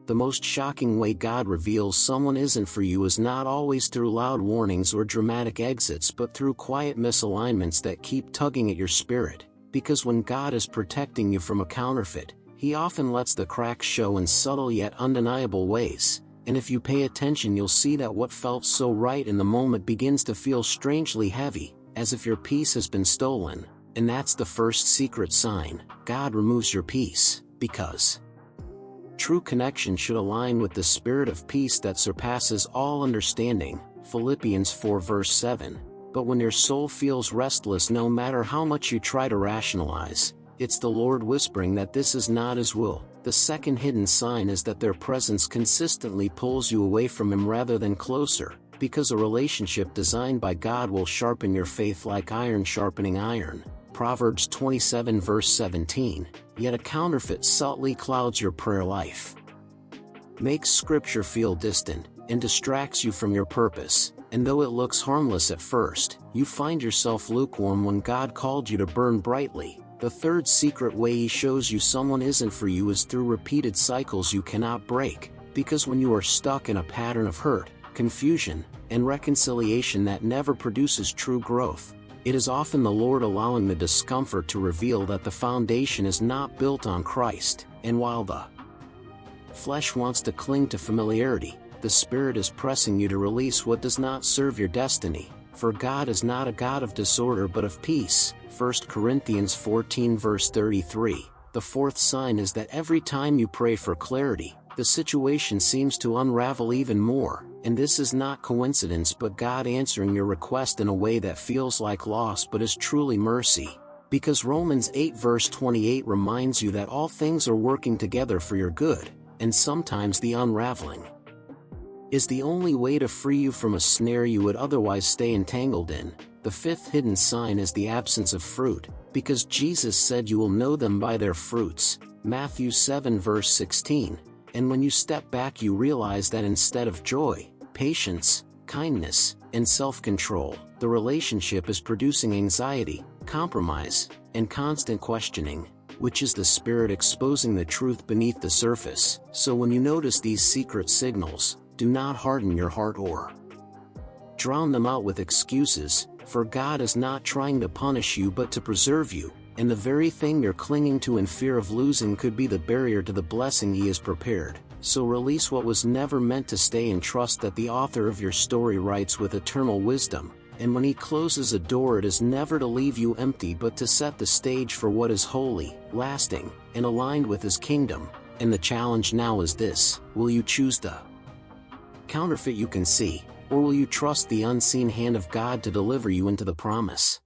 The most shocking way God reveals someone isn't for you is not always through loud warnings or dramatic exits, but through quiet misalignments that keep tugging at your spirit. Because when God is protecting you from a counterfeit, He often lets the cracks show in subtle yet undeniable ways. And if you pay attention, you'll see that what felt so right in the moment begins to feel strangely heavy, as if your peace has been stolen. And that's the first secret sign. God removes your peace, because true connection should align with the spirit of peace that surpasses all understanding. Philippians 4 verse 7. But when your soul feels restless, no matter how much you try to rationalize, it's the Lord whispering that this is not His will. The second hidden sign is that their presence consistently pulls you away from Him rather than closer, because a relationship designed by God will sharpen your faith like iron sharpening iron. Proverbs 27 verse 17. Yet a counterfeit subtly clouds your prayer life, makes Scripture feel distant, and distracts you from your purpose. And though it looks harmless at first, you find yourself lukewarm when God called you to burn brightly. The third secret way He shows you someone isn't for you is through repeated cycles you cannot break. Because when you are stuck in a pattern of hurt, confusion, and reconciliation that never produces true growth, it is often the Lord allowing the discomfort to reveal that the foundation is not built on Christ. And while the flesh wants to cling to familiarity, the Spirit is pressing you to release what does not serve your destiny. For God is not a God of disorder but of peace. 1 Corinthians 14 verse 33. The fourth sign is that every time you pray for clarity, the situation seems to unravel even more. And this is not coincidence, but God answering your request in a way that feels like loss but is truly mercy. Because Romans 8 verse 28 reminds you that all things are working together for your good, and sometimes the unraveling is the only way to free you from a snare you would otherwise stay entangled in. The fifth hidden sign is the absence of fruit, because Jesus said you will know them by their fruits. Matthew 7 verse 16. And when you step back, you realize that instead of joy, patience, kindness, and self-control, the relationship is producing anxiety, compromise, and constant questioning, which is the Spirit exposing the truth beneath the surface. So when you notice these secret signals, do not harden your heart or drown them out with excuses, for God is not trying to punish you but to preserve you, and the very thing you're clinging to in fear of losing could be the barrier to the blessing He has prepared. So release what was never meant to stay and trust that the author of your story writes with eternal wisdom, and when He closes a door, it is never to leave you empty but to set the stage for what is holy, lasting, and aligned with His kingdom. And the challenge now is this: will you choose the counterfeit you can see, or will you trust the unseen hand of God to deliver you into the promise?